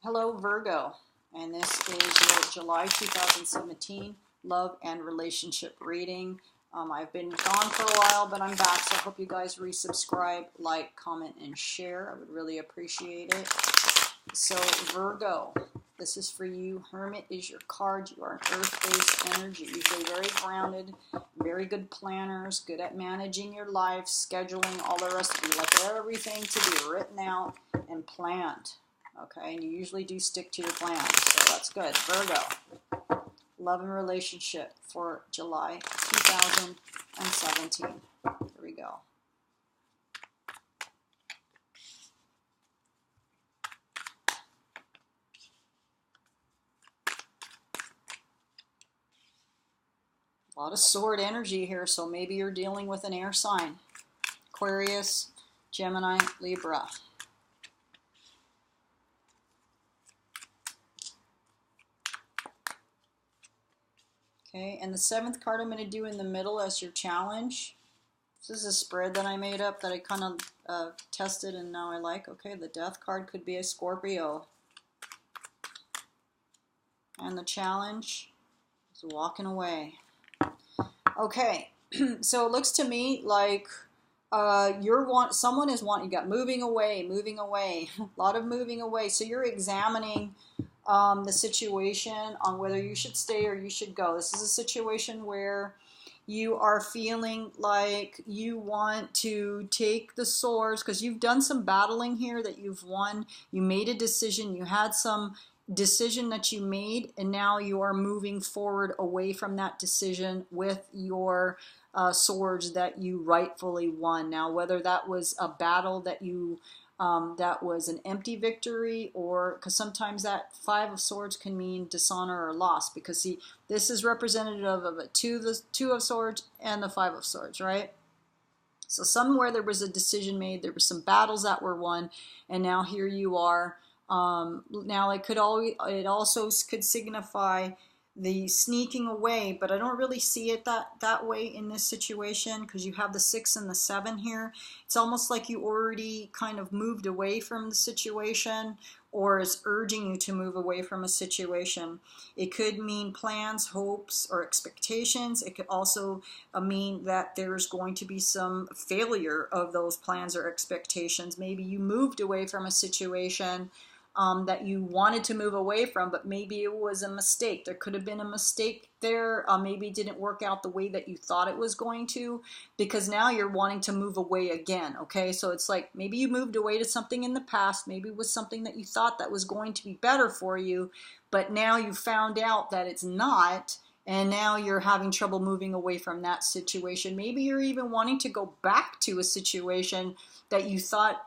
Hello, Virgo, and this is your July 2017 love and relationship reading. I've been gone for a while, but I'm back, so I hope you guys resubscribe, like, comment, and share. I would really appreciate it. So, Virgo, this is for you. Hermit is your card. You are an earth-based energy, usually very grounded, very good planners, good at managing your life, scheduling, all the rest of you. Like everything to be written out and planned. Okay, and you usually do stick to your plans, so that's good. Virgo, love and relationship for July 2017. Here we go. A lot of sword energy here, so maybe you're dealing with an air sign. Aquarius, Gemini, Libra. Okay, and the seventh card I'm going to do in the middle as your challenge. This is a spread that I made up that I kind of tested and now I like. Okay, the death card could be a Scorpio. And the challenge is walking away. Okay, so it looks to me like someone is wanting, you got moving away, a lot of moving away. So you're examining the situation on whether you should stay or you should go. This is a situation where you are feeling like you want to take the swords because you've done some battling here that you've won. You made a decision. You had some decision that you made, and now you are moving forward away from that decision with your swords that you rightfully won. Now, whether that was a battle that you that was an empty victory, or because sometimes that Five of Swords can mean dishonor or loss, because see, this is representative of the Two of Swords and the Five of Swords, right? So somewhere there was a decision made, there were some battles that were won, and now here you are. Now it also could signify the sneaking away, but I don't really see it that way in this situation because you have the 6 and the 7 here. It's almost like you already kind of moved away from the situation, or is urging you to move away from a situation. It could mean plans, hopes, or expectations. It could also mean that there's going to be some failure of those plans or expectations. Maybe you moved away from a situation that you wanted to move away from, but maybe it was a mistake. There could have been a mistake there. Maybe it didn't work out the way that you thought it was going to, because now you're wanting to move away again. Okay, so it's like maybe you moved away to something in the past. Maybe it was something that you thought that was going to be better for you, but now you found out that it's not, and now you're having trouble moving away from that situation. Maybe you're even wanting to go back to a situation that you thought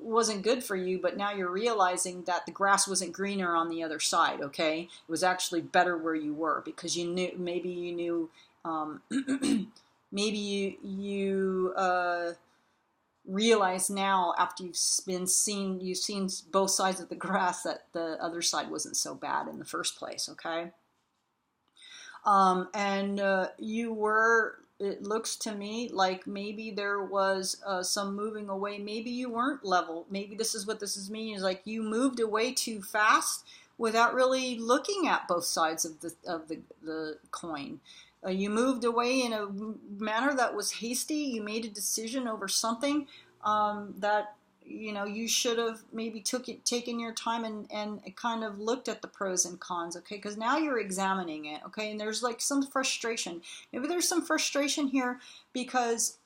wasn't good for you, but now you're realizing that the grass wasn't greener on the other side. Okay, it was actually better where you were, because you knew, maybe you knew, maybe you realize now, after you've seen both sides of the grass, that the other side wasn't so bad in the first place. Okay, it looks to me like maybe there was some moving away. Maybe you weren't level. Maybe this is what this is meaning, is like you moved away too fast without really looking at both sides of the coin. You moved away in a manner that was hasty. You made a decision over something that you should have maybe taken your time and kind of looked at the pros and cons. Okay, because now you're examining it. Okay, and there's like some frustration. Maybe there's some frustration here because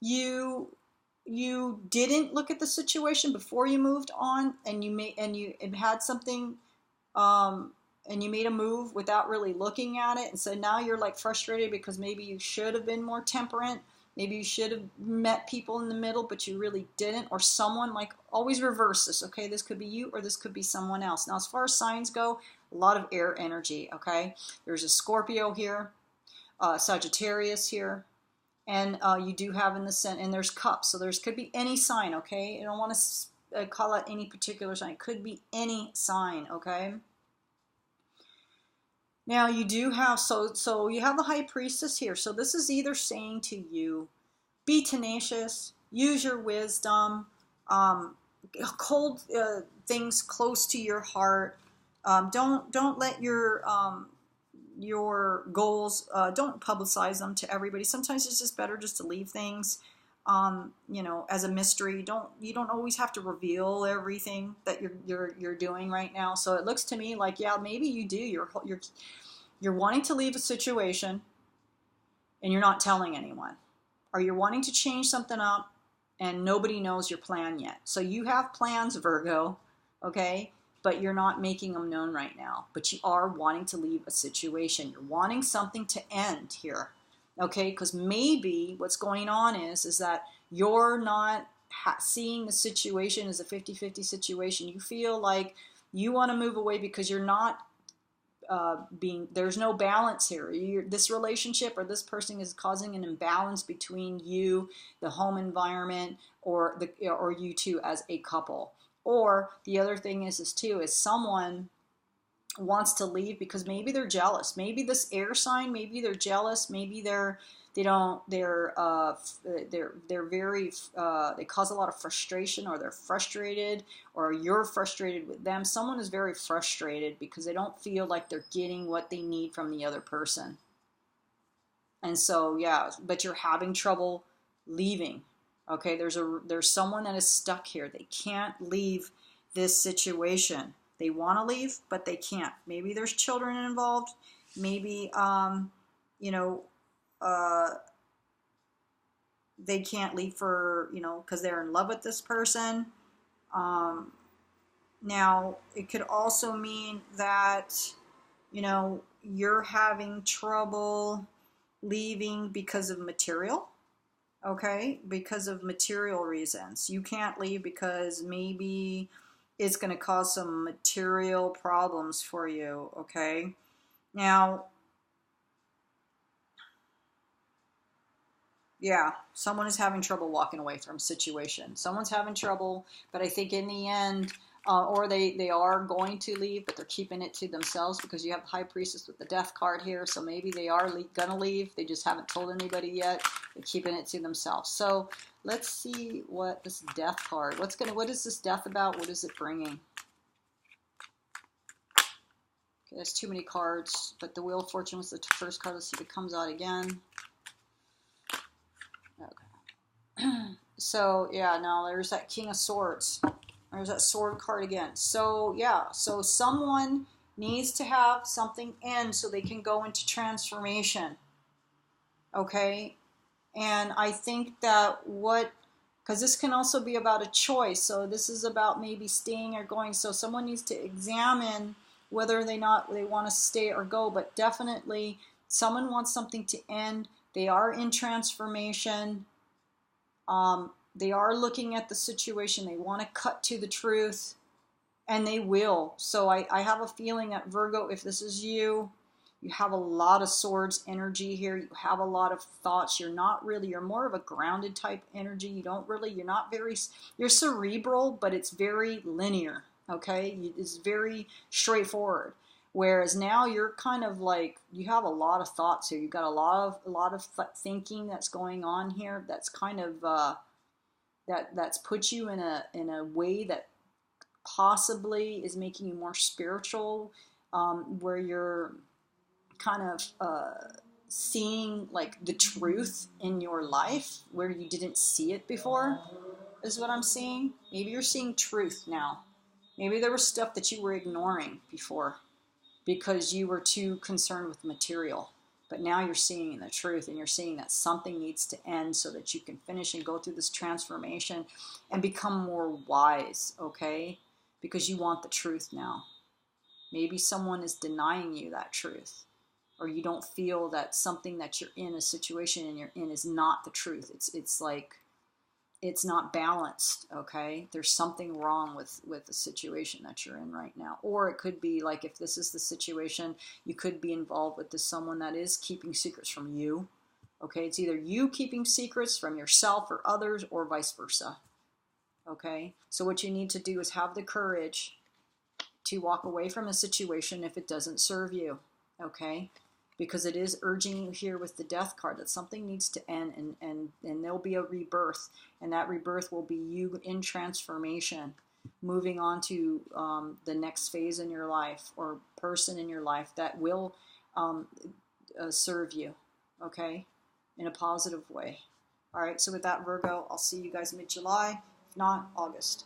you didn't look at the situation before you moved on, and you had something, and you made a move without really looking at it, and so now you're like frustrated because maybe you should have been more temperate. Maybe you should have met people in the middle, but you really didn't. Or someone, like, always reverse this, okay? This could be you or this could be someone else. Now, as far as signs go, a lot of air energy, okay? There's a Scorpio here, Sagittarius here, and you do have in the center, and there's cups. So there's could be any sign, okay? I don't want to call out any particular sign. It could be any sign, okay? Now you do have, so you have the High Priestess here. So this is either saying to you, be tenacious, use your wisdom, hold things close to your heart. Don't let your goals, don't publicize them to everybody. Sometimes it's just better just to leave things, you know, as a mystery. You don't always have to reveal everything that you're doing right now. So it looks to me like, yeah, maybe you do. You're wanting to leave a situation and you're not telling anyone, or you're wanting to change something up and nobody knows your plan yet. So you have plans, Virgo, okay? But you're not making them known right now. But you are wanting to leave a situation. You're wanting something to end here, okay? Because maybe what's going on is that you're not seeing the situation as a 50-50 situation. You feel like you want to move away because you're not there's no balance here. This relationship or this person is causing an imbalance between you, the home environment, or you two as a couple. Or the other thing is someone wants to leave because maybe they're jealous. Maybe this air sign, maybe they're jealous. Maybe they're very they cause a lot of frustration, or they're frustrated, or you're frustrated with them. Someone is very frustrated because they don't feel like they're getting what they need from the other person. And so, yeah, but you're having trouble leaving. Okay, there's someone that is stuck here. They can't leave this situation. They want to leave, but they can't. Maybe there's children involved. Maybe you know, they can't leave for, you know, because they're in love with this person. Now, it could also mean that, you know, you're having trouble leaving because of material, okay? Because of material reasons. You can't leave because maybe it's going to cause some material problems for you, okay? Now, yeah, someone is having trouble walking away from a situation. Someone's having trouble, but I think in the end, or they are going to leave, but they're keeping it to themselves because you have the High Priestess with the Death card here. So maybe they are going to leave. They just haven't told anybody yet. They're keeping it to themselves. So let's see what this Death card, what is this Death about? What is it bringing? Okay, there's too many cards, but the Wheel of Fortune was the first card. Let's see if it comes out again. Okay. So, yeah, now there's that King of Swords. There's that sword card again. So, yeah, so someone needs to have something end so they can go into transformation. Okay? And I think that because this can also be about a choice. So this is about maybe staying or going. So someone needs to examine whether they want to stay or go. But definitely someone wants something to end. They are in transformation. They are looking at the situation. They want to cut to the truth, and they will. So I have a feeling that Virgo, if this is you, you have a lot of swords energy here. You have a lot of thoughts. You're more of a grounded type energy. You're cerebral, but it's very linear, okay? It's very straightforward. Whereas now you're kind of like, you have a lot of thoughts here. You've got a lot of thinking that's going on here. That's kind of that's put you in a way that possibly is making you more spiritual, where you're kind of seeing like the truth in your life where you didn't see it before, is what I'm seeing. Maybe you're seeing truth now. Maybe there was stuff that you were ignoring before because you were too concerned with material. But now you're seeing the truth, and you're seeing that something needs to end so that you can finish and go through this transformation and become more wise, okay? Because you want the truth now. Maybe someone is denying you that truth, or you don't feel that something that you're in, a situation and you're in, is not the truth. It's like, it's not balanced, okay? There's something wrong with the situation that you're in right now. Or it could be like, if this is the situation, you could be involved with someone that is keeping secrets from you, okay? It's either you keeping secrets from yourself or others, or vice versa, okay? So what you need to do is have the courage to walk away from a situation if it doesn't serve you, okay? because it is urging you here with the Death card that something needs to end, and there'll be a rebirth, and that rebirth will be you in transformation, moving on to the next phase in your life or person in your life that will serve you, okay, in a positive way. All right, so with that, Virgo, I'll see you guys mid-July, if not, August.